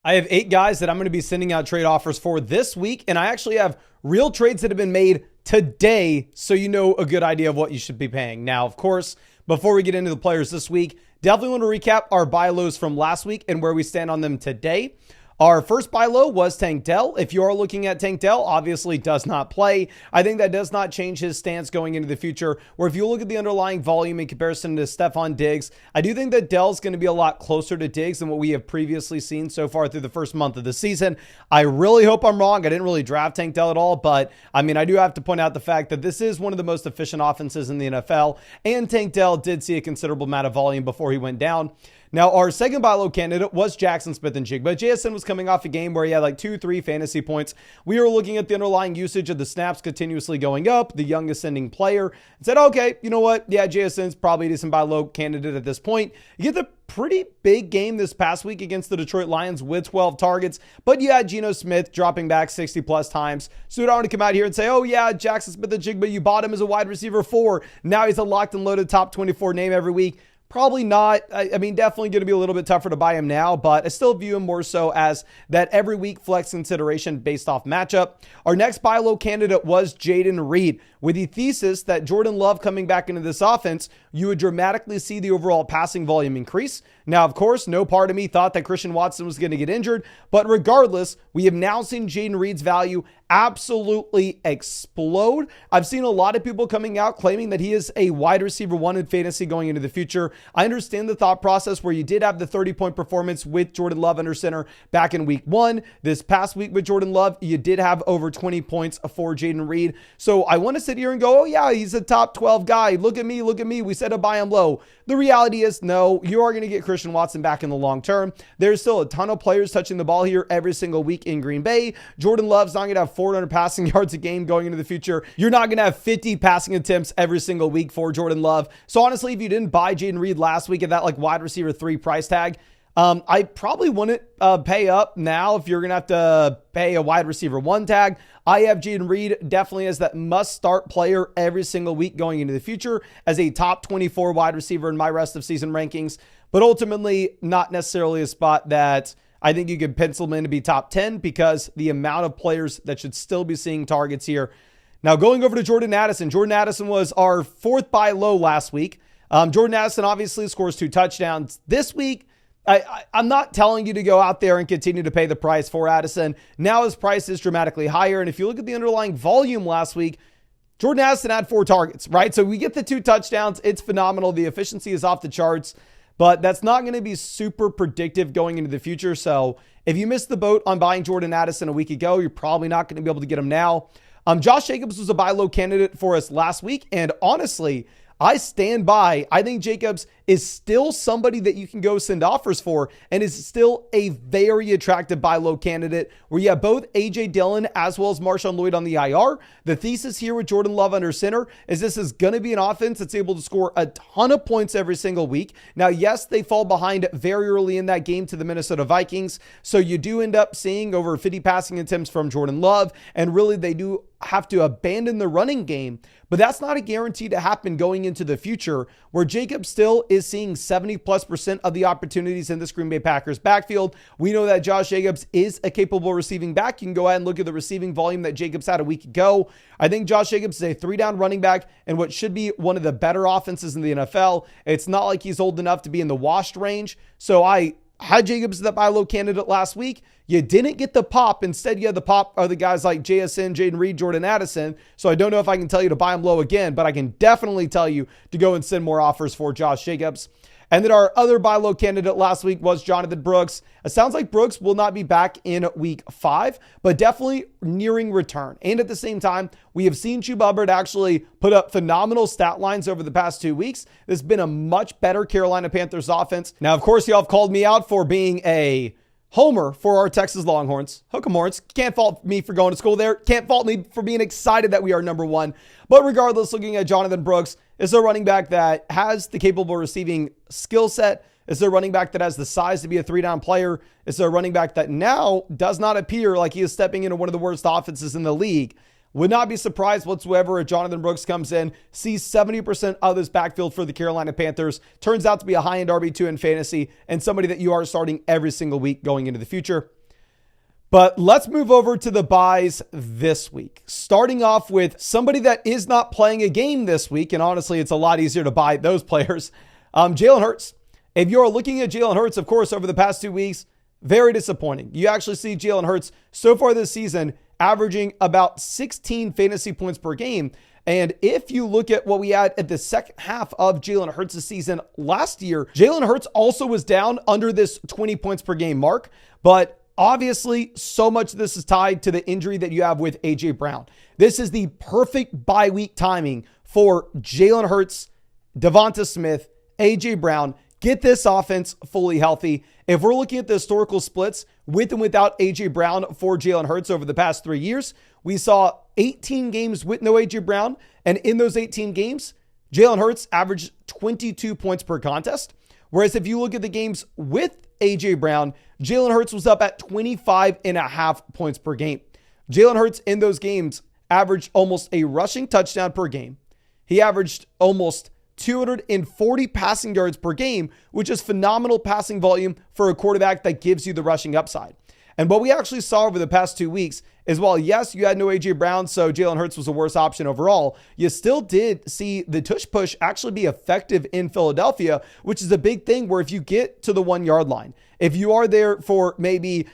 I have 8 guys that I'm going to be sending out trade offers for this week, and I actually have real trades that have been made today, so you know a good idea of what you should be paying. Now, of course, before we get into the players this week, definitely want to recap our buy lows from last week and where we stand on them today. Our first buy low was Tank Dell. If you are looking at Tank Dell, obviously does not play. I think that does not change his stance going into the future, where if you look at the underlying volume in comparison to Stephon Diggs, I do think that Dell's going to be a lot closer to Diggs than what we have previously seen so far through the first month of the season. I really hope I'm wrong. I didn't really draft Tank Dell at all, but I mean, I do have to point out the fact that this is one of the most efficient offenses in the NFL, and Tank Dell did see a considerable amount of volume before he went down. Now, our second buy low candidate was Jackson Smith-Njigba. JSN was coming off a game where he had like 2-3 fantasy points. We were looking at the underlying usage of the snaps continuously going up, the young ascending player, and said, okay, you know what? Yeah, JSN's probably a decent buy low candidate at this point. You get the pretty big game this past week against the Detroit Lions with 12 targets, but you had Geno Smith dropping back 60 plus times. So we don't want to come out here and say, oh yeah, Jackson Smith-Njigba, you bought him as a wide receiver 4. Now he's a locked and loaded top 24 name every week. Probably not. I mean, definitely going to be a little bit tougher to buy him now, but I still view him more so as that every week flex consideration based off matchup. Our next buy low candidate was Jaden Reed, with the thesis that Jordan Love coming back into this offense, you would dramatically see the overall passing volume increase. Now, of course, no part of me thought that Christian Watson was going to get injured, but regardless, we have now seen Jaden Reed's value absolutely explode. I've seen a lot of people coming out claiming that he is a wide receiver 1 in fantasy going into the future. I understand the thought process where you did have the 30-point performance with Jordan Love under center back in week 1. This past week with Jordan Love, you did have over 20 points for Jaden Reed. So I want to sit here and go, oh yeah, he's a top 12 guy. Look at me. We said to buy him low. The reality is, no, you are going to get Christian Watson back in the long term. There's still a ton of players touching the ball here every single week in Green Bay. Jordan Love's not going to have 400 passing yards a game going into the future. You're not going to have 50 passing attempts every single week for Jordan Love. So honestly, if you didn't buy Jaden Reed last week at that like wide receiver 3 price tag, I probably wouldn't pay up now if you're going to have to pay a wide receiver 1 tag. I have Jaden Reed definitely as that must start player every single week going into the future as a top 24 wide receiver in my rest of season rankings, but ultimately not necessarily a spot that I think you could pencil him in to be top 10 because the amount of players that should still be seeing targets here. Now going over to Jordan Addison. Jordan Addison was our 4th buy low last week. Jordan Addison obviously scores 2 touchdowns this week. I'm not telling you to go out there and continue to pay the price for Addison. Now his price is dramatically higher. And if you look at the underlying volume last week, Jordan Addison had 4 targets, right? So we get the 2 touchdowns. It's phenomenal. The efficiency is off the charts, but that's not going to be super predictive going into the future. So if you missed the boat on buying Jordan Addison a week ago, you're probably not going to be able to get him now. Josh Jacobs was a buy low candidate for us last week. And honestly, I stand by. I think Jacobs is still somebody that you can go send offers for and is still a very attractive buy low candidate where you have both A.J. Dillon as well as Marshawn Lloyd on the IR. The thesis here with Jordan Love under center is this is going to be an offense that's able to score a ton of points every single week. Now, yes, they fall behind very early in that game to the Minnesota Vikings. So you do end up seeing over 50 passing attempts from Jordan Love. And really, they do have to abandon the running game, but that's not a guarantee to happen going into the future where Jacobs still is seeing 70+% of the opportunities in this Green Bay Packers backfield. We know that Josh Jacobs is a capable receiving back. You can go ahead and look at the receiving volume that Jacobs had a week ago. I think Josh Jacobs is a 3-down running back and what should be one of the better offenses in the NFL. It's not like he's old enough to be in the washed range. So I had Jacobs as the buy low candidate last week. You didn't get the pop. Instead, you had the pop are the guys like JSN, Jaden Reed, Jordan Addison. So I don't know if I can tell you to buy him low again, but I can definitely tell you to go and send more offers for Josh Jacobs. And then our other buy low candidate last week was Jonathan Brooks. It sounds like Brooks will not be back in week 5, but definitely nearing return. And at the same time, we have seen Chuba Hubbard actually put up phenomenal stat lines over the past 2 weeks. This has been a much better Carolina Panthers offense. Now, of course, y'all have called me out for being a homer for our Texas Longhorns. Hockenson. Can't fault me for going to school there. Can't fault me for being excited that we are number 1. But regardless, looking at Jonathan Brooks, is a running back that has the capable receiving skill set. Is a running back that has the size to be a 3-down player. Is a running back that now does not appear like he is stepping into one of the worst offenses in the league. Would not be surprised whatsoever if Jonathan Brooks comes in, sees 70% of this backfield for the Carolina Panthers, turns out to be a high-end RB2 in fantasy, and somebody that you are starting every single week going into the future. But let's move over to the buys this week. Starting off with somebody that is not playing a game this week, and honestly, it's a lot easier to buy those players. Jalen Hurts. If you're looking at Jalen Hurts, of course, over the past 2 weeks, very disappointing. You actually see Jalen Hurts so far this season averaging about 16 fantasy points per game. And if you look at what we had at the second half of Jalen Hurts' season last year, Jalen Hurts also was down under this 20 points per game mark. But obviously, so much of this is tied to the injury that you have with A.J. Brown. This is the perfect bye week timing for Jalen Hurts, Devonta Smith, A.J. Brown. Get this offense fully healthy. If we're looking at the historical splits with and without A.J. Brown for Jalen Hurts over the past 3 years, we saw 18 games with no A.J. Brown. And in those 18 games, Jalen Hurts averaged 22 points per contest. Whereas if you look at the games with A.J. Brown, Jalen Hurts was up at 25.5 points per game. Jalen Hurts in those games averaged almost a rushing touchdown per game. He averaged almost 240 passing yards per game, which is phenomenal passing volume for a quarterback that gives you the rushing upside. And what we actually saw over the past 2 weeks is while, yes, you had no A.J. Brown, so Jalen Hurts was a worse option overall, you still did see the tush push actually be effective in Philadelphia, which is a big thing where if you get to the 1 yard line, if you are there for maybe,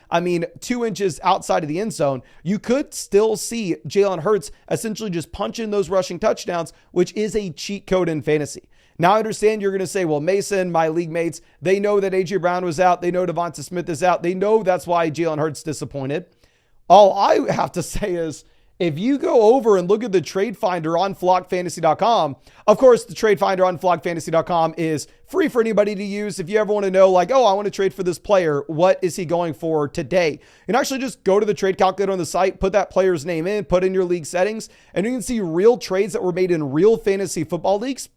2 inches outside of the end zone, you could still see Jalen Hurts essentially just punch in those rushing touchdowns, which is a cheat code in fantasy. Now, I understand you're going to say, well, Mason, my league mates, they know that A.J. Brown was out. They know Devonta Smith is out. They know that's why Jalen Hurts disappointed. All I have to say is, if you go over and look at the trade finder on flockfantasy.com, of course, the trade finder on flockfantasy.com is free for anybody to use. If you ever want to know, like, oh, I want to trade for this player, what is he going for today? You can actually just go to the trade calculator on the site, put that player's name in, put in your league settings, and you can see real trades that were made in real fantasy football leagues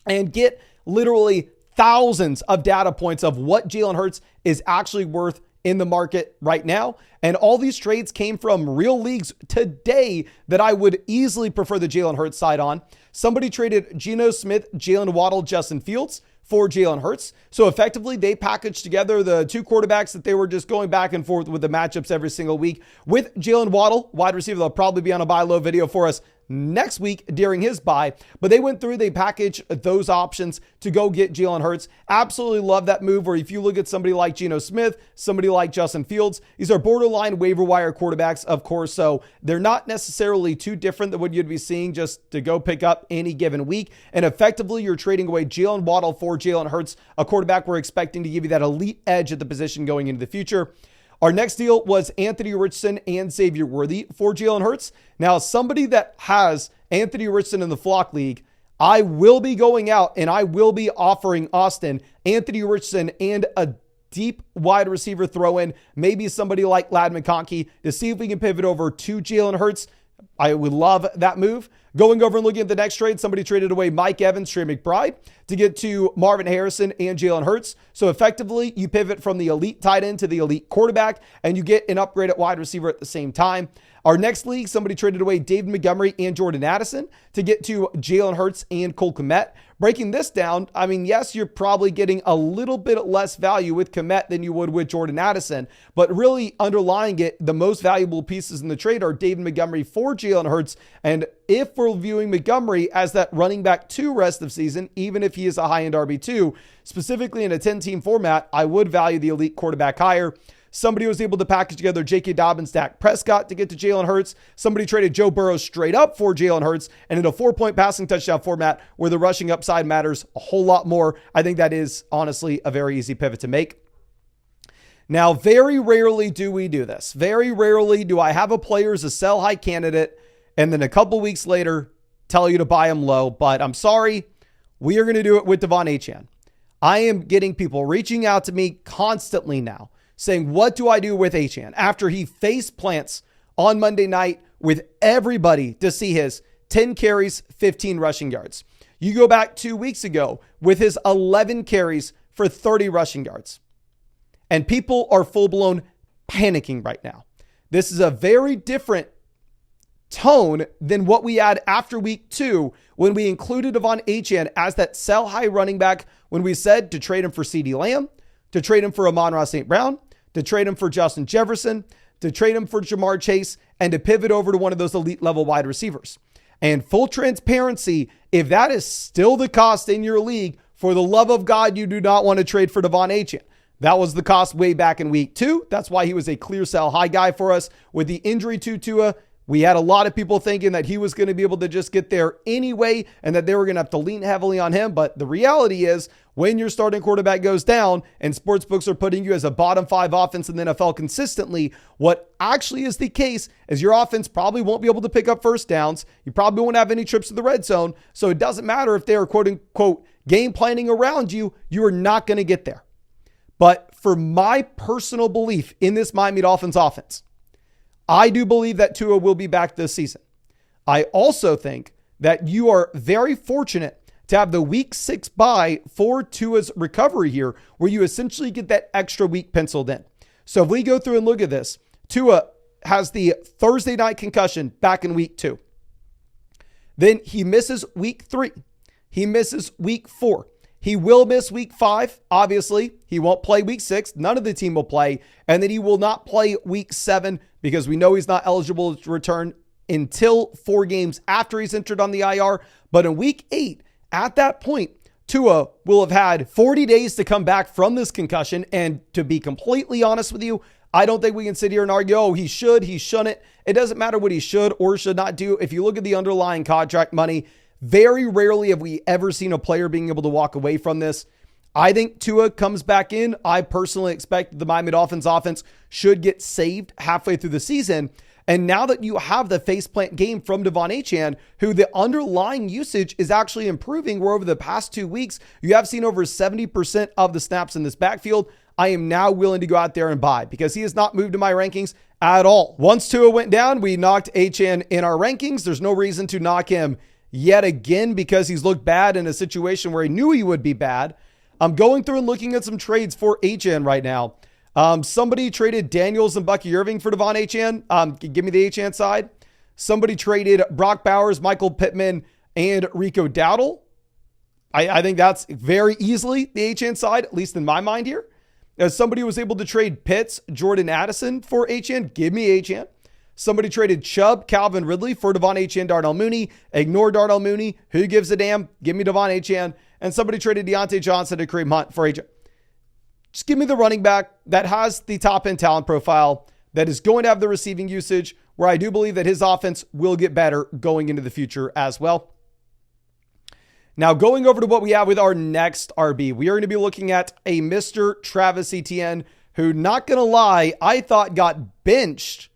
and get literally thousands of data points of what Jalen Hurts is actually worth in the market right now. And all these trades came from real leagues today that I would easily prefer the Jalen Hurts side on. Somebody traded Geno Smith, Jalen Waddle, Justin Fields for Jalen Hurts. So effectively, they packaged together the two quarterbacks that they were just going back and forth with the matchups every single week. With Jalen Waddle, wide receiver, they'll probably be on a buy low video for us next week during his bye, but they went through, they packaged those options to go get Jalen Hurts. Absolutely love that move. Where if you look at somebody like Geno Smith, somebody like Justin Fields, these are borderline waiver wire quarterbacks, of course, so they're not necessarily too different than what you'd be seeing just to go pick up any given week. And effectively, you're trading away Jalen Waddle for Jalen Hurts, a quarterback we're expecting to give you that elite edge at the position going into the future. Our next deal was Anthony Richardson and Xavier Worthy for Jalen Hurts. Now, somebody that has Anthony Richardson in the Flock League, I will be going out and I will be offering Austin Anthony Richardson and a deep wide receiver throw in, maybe somebody like Ladd McConkey, to see if we can pivot over to Jalen Hurts. I would love that move. Going over and looking at the next trade, somebody traded away Mike Evans, Trey McBride to get to Marvin Harrison and Jalen Hurts. So effectively, you pivot from the elite tight end to the elite quarterback, and you get an upgrade at wide receiver at the same time. Our next league, somebody traded away David Montgomery and Jordan Addison to get to Jalen Hurts and Cole Kmet. Breaking this down, yes, you're probably getting a little bit less value with Kmet than you would with Jordan Addison, but really underlying it, the most valuable pieces in the trade are David Montgomery for Jalen Hurts. And if we're viewing Montgomery as that running back 2 rest of season, even if he is a high-end RB2, specifically in a 10-team format, I would value the elite quarterback higher. Somebody was able to package together J.K. Dobbins, Dak Prescott to get to Jalen Hurts. Somebody traded Joe Burrow straight up for Jalen Hurts, and in a 4-point passing touchdown format where the rushing upside matters a whole lot more, I think that is honestly a very easy pivot to make. Now, very rarely do we do this. Very rarely do I have a player as a sell high candidate and then a couple weeks later tell you to buy him low, but I'm sorry, we are going to do it with Devon Achane. I am getting people reaching out to me constantly now saying, what do I do with Achane? After he face plants on Monday night with everybody to see his 10 carries, 15 rushing yards. You go back 2 weeks ago with his 11 carries for 30 rushing yards. And people are full-blown panicking right now. This is a very different tone than what we had after week 2 when we included Devon Achane as that sell high running back when we said to trade him for CeeDee Lamb, to trade him for Amon-Ra St. Brown, to trade him for Justin Jefferson, to trade him for Jamar Chase, and to pivot over to one of those elite level wide receivers. And full transparency, if that is still the cost in your league, for the love of God, you do not want to trade for Devon Achane. That was the cost way back in week 2. That's why he was a clear sell high guy for us. With the injury to Tua, we had a lot of people thinking that he was going to be able to just get there anyway and that they were going to have to lean heavily on him. But the reality is when your starting quarterback goes down and sportsbooks are putting you as a bottom 5 offense in the NFL consistently, what actually is the case is your offense probably won't be able to pick up first downs. You probably won't have any trips to the red zone. So it doesn't matter if they are quote unquote game planning around you, you are not going to get there. But for my personal belief in this Miami Dolphins offense, I do believe that Tua will be back this season. I also think that you are very fortunate to have the week 6 bye for Tua's recovery here, where you essentially get that extra week penciled in. So if we go through and look at this, Tua has the Thursday night concussion back in week 2. Then he misses week 3. He misses week 4. He will miss week 5. Obviously, he won't play week 6. None of the team will play. And then he will not play week 7 because we know he's not eligible to return until 4 games after he's entered on the IR. But in week 8, at that point, Tua will have had 40 days to come back from this concussion. And to be completely honest with you, I don't think we can sit here and argue, oh, he should, he shouldn't. It doesn't matter what he should or should not do. If you look at the underlying contract money, very rarely have we ever seen a player being able to walk away from this. I think Tua comes back in. I personally expect the Miami Dolphins offense should get saved halfway through the season. And now that you have the faceplant game from Devon Achane, who the underlying usage is actually improving, where over the past 2 weeks, you have seen over 70% of the snaps in this backfield, I am now willing to go out there and buy because he has not moved in my rankings at all. Once Tua went down, we knocked Achane in our rankings. There's no reason to knock him yet again because he's looked bad in a situation where he knew he would be bad. I'm going through and looking at some trades for Achane right now. Somebody traded Daniels and Bucky Irving for Devon Achane. Give me the Achane side. Somebody traded Brock Bowers, Michael Pittman, and Rico Dowdle. I think that's very easily the Achane side, at least in my mind here. As somebody was able to trade Pitts, Jordan Addison for Achane, give me Achane. Somebody traded Chubb, Calvin Ridley for Devon Achane, Darnell Mooney. Ignore Darnell Mooney. Who gives a damn? Give me Devon Achane. And somebody traded Deontay Johnson to Kareem Hunt for Achane. Just give me the running back that has the top end talent profile, that is going to have the receiving usage, where I do believe that his offense will get better going into the future as well. Now, going over to what we have with our next RB, we are going to be looking at a Mr. Travis Etienne, who, not going to lie, I thought got benched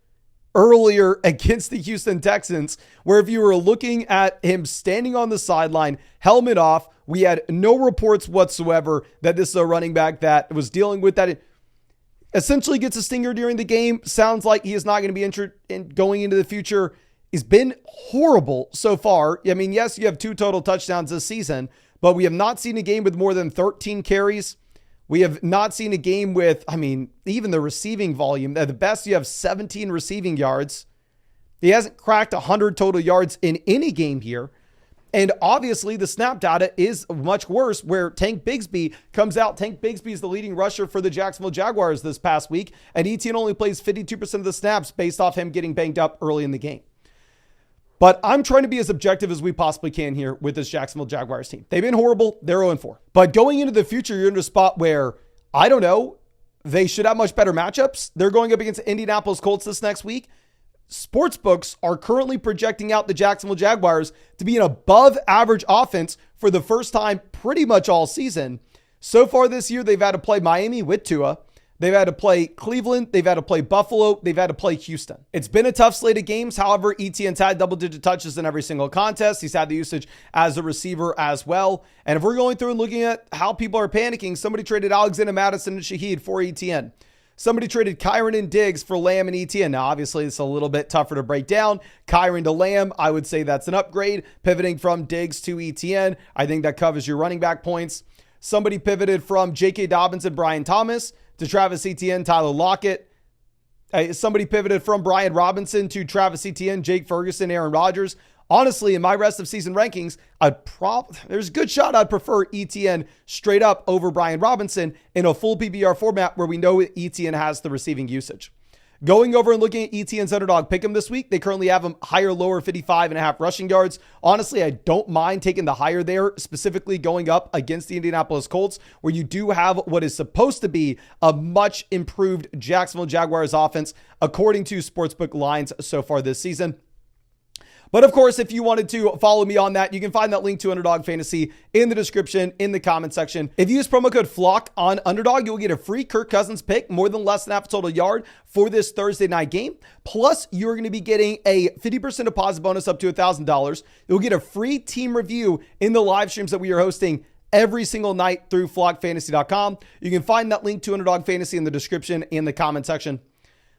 earlier against the Houston Texans, where if you were looking at him standing on the sideline, helmet off, we had no reports whatsoever that this is a running back that was dealing with that. It essentially gets a stinger during the game. Sounds like he is not going to be injured in going into the future. He's been horrible so far. I mean, yes, you have 2 total touchdowns this season, but we have not seen a game with more than 13 carries. We have not seen a game with, even the receiving volume. At the best, you have 17 receiving yards. He hasn't cracked 100 total yards in any game here. And obviously, the snap data is much worse, where Tank Bigsby comes out. Tank Bigsby is the leading rusher for the Jacksonville Jaguars this past week, and Etienne only plays 52% of the snaps based off him getting banged up early in the game. But I'm trying to be as objective as we possibly can here with this Jacksonville Jaguars team. They've been horrible. They're 0-4. But going into the future, you're in a spot where, I don't know, they should have much better matchups. They're going up against the Indianapolis Colts this next week. Sportsbooks are currently projecting out the Jacksonville Jaguars to be an above average offense for the first time pretty much all season. So far this year, they've had to play Miami with Tua. They've had to play Cleveland. They've had to play Buffalo. They've had to play Houston. It's been a tough slate of games. However, Etienne's had double-digit touches in every single contest. He's had the usage as a receiver as well. And if we're going through and looking at how people are panicking, somebody traded Alexander Madison and Shaheed for Etienne. Somebody traded Kyron and Diggs for Lamb and Etienne. Now, obviously, it's a little bit tougher to break down. Kyron to Lamb, I would say that's an upgrade. Pivoting from Diggs to Etienne, I think that covers your running back points. Somebody pivoted from J.K. Dobbins and Brian Thomas to Travis Etienne, Tyler Lockett. Somebody pivoted from Brian Robinson to Travis Etienne, Jake Ferguson, Aaron Rodgers. Honestly, in my rest of season rankings, there's a good shot I'd prefer Etienne straight up over Brian Robinson in a full PPR format where we know Etienne has the receiving usage. Going over and looking at Etienne's underdog pick'em this week, they currently have him higher, lower, 55.5 rushing yards. Honestly, I don't mind taking the higher there, specifically going up against the Indianapolis Colts, where you do have what is supposed to be a much improved Jacksonville Jaguars offense, according to sportsbook lines so far this season. But of course, if you wanted to follow me on that, you can find that link to Underdog Fantasy in the description, in the comment section. If you use promo code FLOCK on Underdog, you'll get a free Kirk Cousins pick, more than less than half a total yard for this Thursday night game. Plus, you're going to be getting a 50% deposit bonus up to $1,000. You'll get a free team review in the live streams that we are hosting every single night through flockfantasy.com. You can find that link to Underdog Fantasy in the description, in the comment section.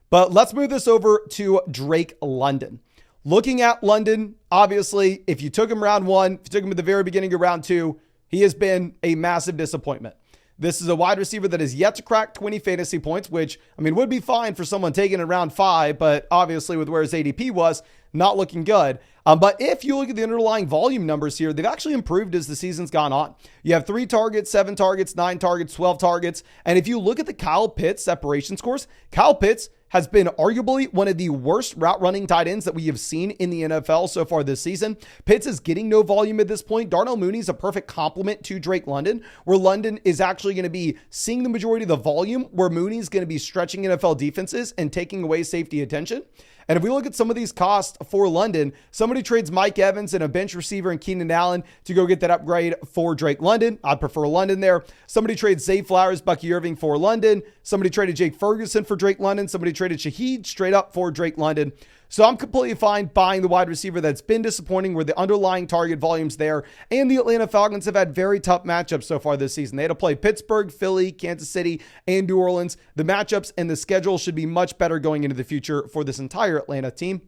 But let's move this over to Drake London. Looking at London, obviously, if you took him round one, if you took him at the very beginning of round two, he has been a massive disappointment. This is a wide receiver that has yet to crack 20 fantasy points, which, would be fine for someone taking in round 5, but obviously with where his ADP was, not looking good. But if you look at the underlying volume numbers here, they've actually improved as the season's gone on. You have 3 targets, 7 targets, 9 targets, 12 targets. And if you look at the Kyle Pitts separation scores, Kyle Pitts has been arguably one of the worst route running tight ends that we have seen in the NFL so far this season. Pitts is getting no volume at this point. Darnell Mooney is a perfect complement to Drake London, where London is actually going to be seeing the majority of the volume, where Mooney is going to be stretching NFL defenses and taking away safety attention. And if we look at some of these costs for London, somebody trades Mike Evans and a bench receiver and Keenan Allen to go get that upgrade for Drake London. I'd prefer London there. Somebody trades Zay Flowers, Bucky Irving for London. Somebody traded Jake Ferguson for Drake London. Somebody traded Shaheed straight up for Drake London. So I'm completely fine buying the wide receiver that's been disappointing, where the underlying target volume's there. And the Atlanta Falcons have had very tough matchups so far this season. They had to play Pittsburgh, Philly, Kansas City, and New Orleans. The matchups and the schedule should be much better going into the future for this entire Atlanta team.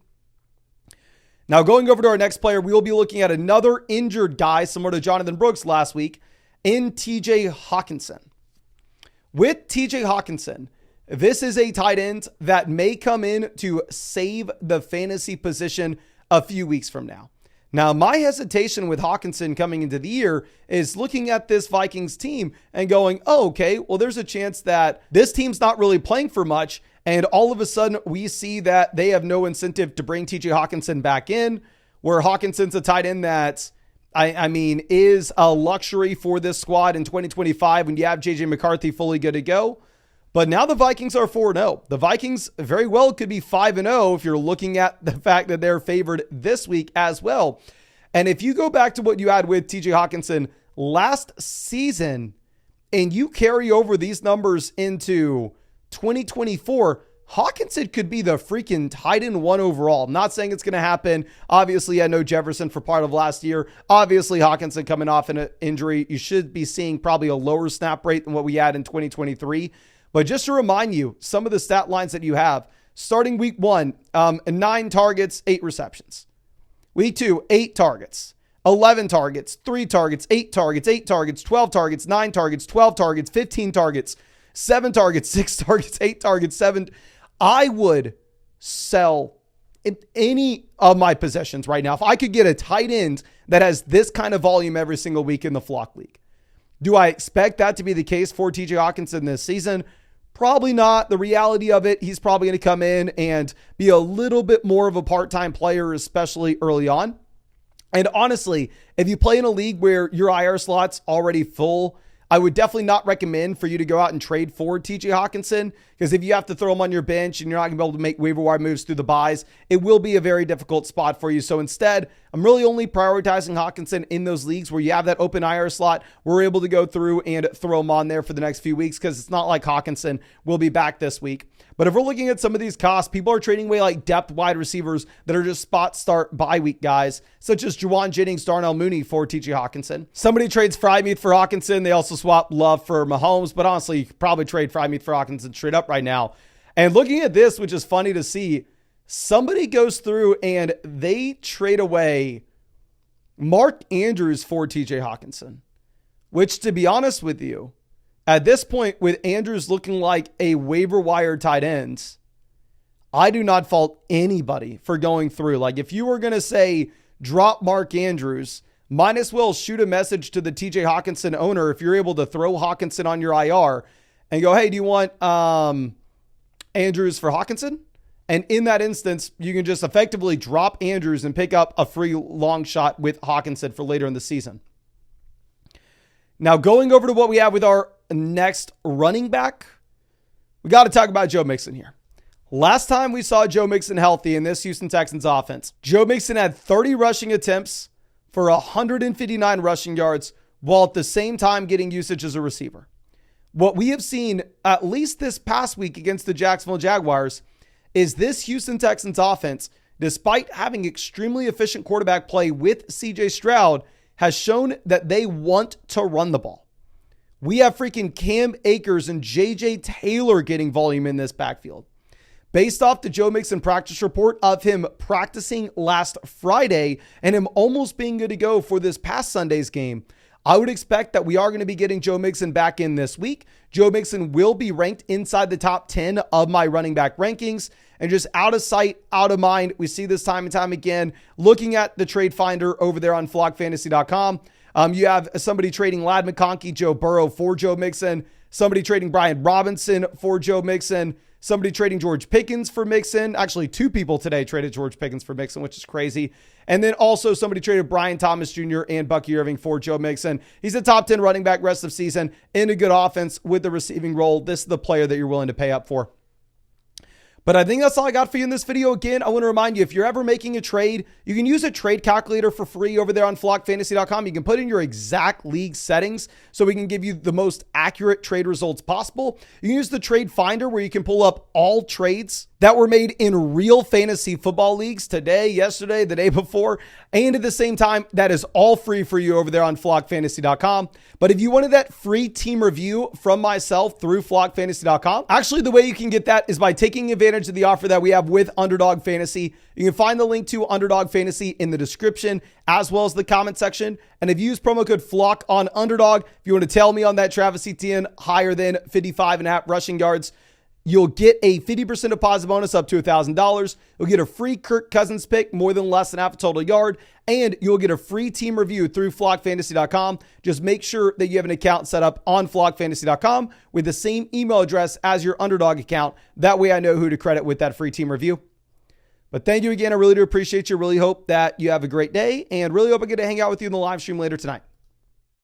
Now, going over to our next player, we will be looking at another injured guy similar to Jonathan Brooks last week in TJ Hockenson. With TJ Hockenson, this is a tight end that may come in to save the fantasy position a few weeks from now. Now, my hesitation with Hockenson coming into the year is looking at this Vikings team and going, oh, okay, well, there's a chance that this team's not really playing for much. And all of a sudden, we see that they have no incentive to bring TJ Hockenson back in, where Hawkinson's a tight end that, is a luxury for this squad in 2025 when you have JJ McCarthy fully good to go. But now the Vikings are 4-0. The Vikings very well could be 5-0 if you're looking at the fact that they're favored this week as well. And if you go back to what you had with TJ Hockenson last season and you carry over these numbers into 2024, Hockenson could be the freaking tight end 1 overall. I'm not saying it's going to happen. Obviously, I know Jefferson for part of last year. Obviously, Hockenson coming off an injury. You should be seeing probably a lower snap rate than what we had in 2023. But just to remind you, some of the stat lines that you have, starting week 1, 9 targets, 8 receptions. Week 2, 8 targets, 11 targets, 3 targets, 8 targets, 8 targets, 12 targets, 9 targets, 12 targets, 15 targets, 7 targets, 6 targets, 8 targets, 7. I would sell any of my possessions right now if I could get a tight end that has this kind of volume every single week in the Flock League. Do I expect that to be the case for TJ Hockenson this season? Probably not. The reality of it, he's probably going to come in and be a little bit more of a part-time player, especially early on. And honestly, if you play in a league where your IR slot's already full, I would definitely not recommend for you to go out and trade for TJ Hockenson, because if you have to throw him on your bench and you're not going to be able to make waiver wire moves through the buys, it will be a very difficult spot for you. So instead, I'm really only prioritizing Hockenson in those leagues where you have that open IR slot. We're able to go through and throw him on there for the next few weeks, because it's not like Hockenson will be back this week. But if we're looking at some of these costs, people are trading away like depth wide receivers that are just spot start bye week guys, such as Juwan Jennings, Darnell Mooney for TJ Hockenson. Somebody trades Frymeat for Hockenson. They also swap Love for Mahomes, but honestly, you could probably trade Frymeat for Hockenson straight up right now. And looking at this, which is funny to see, somebody goes through and they trade away Mark Andrews for TJ Hockenson, which, to be honest with you, at this point, with Andrews looking like a waiver wire tight end, I do not fault anybody for going through. Like, if you were going to say drop Mark Andrews, might as well shoot a message to the TJ Hockenson owner if you're able to throw Hockenson on your IR and go, hey, do you want Andrews for Hockenson? And in that instance, you can just effectively drop Andrews and pick up a free long shot with Hockenson for later in the season. Now, going over to what we have with our next running back, we got to talk about Joe Mixon here. Last time we saw Joe Mixon healthy in this Houston Texans offense, Joe Mixon had 30 rushing attempts for 159 rushing yards, while at the same time getting usage as a receiver. What we have seen, at least this past week against the Jacksonville Jaguars, is this Houston Texans offense, despite having extremely efficient quarterback play with CJ Stroud, has shown that they want to run the ball. We have freaking Cam Akers and JJ Taylor getting volume in this backfield. Based off the Joe Mixon practice report of him practicing last Friday and him almost being good to go for this past Sunday's game, I would expect that we are going to be getting Joe Mixon back in this week. Joe Mixon will be ranked inside the top 10 of my running back rankings. And just out of sight, out of mind, we see this time and time again. Looking at the trade finder over there on flockfantasy.com, you have somebody trading Ladd McConkey, Joe Burrow for Joe Mixon, somebody trading Brian Robinson for Joe Mixon, somebody trading George Pickens for Mixon. Actually, two people today traded George Pickens for Mixon, which is crazy. And then also somebody traded Brian Thomas Jr. and Bucky Irving for Joe Mixon. He's a top 10 running back rest of season in a good offense with the receiving role. This is the player that you're willing to pay up for. But I think that's all I got for you in this video. Again, I want to remind you, if you're ever making a trade, you can use a trade calculator for free over there on flockfantasy.com. You can put in your exact league settings so we can give you the most accurate trade results possible. You can use the trade finder where you can pull up all trades that were made in real fantasy football leagues today, yesterday, the day before. And at the same time, that is all free for you over there on flockfantasy.com. But if you wanted that free team review from myself through flockfantasy.com, actually the way you can get that is by taking advantage of the offer that we have with Underdog Fantasy. You can find the link to Underdog Fantasy in the description as well as the comment section. And if you use promo code FLOCK on Underdog, if you want to tell me on that Travis Etienne higher than 55.5 rushing yards, you'll get a 50% deposit bonus up to $1,000. You'll get a free Kirk Cousins pick, more than less than half a total yard, and you'll get a free team review through flockfantasy.com. Just make sure that you have an account set up on flockfantasy.com with the same email address as your Underdog account. That way I know who to credit with that free team review. But thank you again. I really do appreciate you. Really hope that you have a great day, and really hope I get to hang out with you in the live stream later tonight.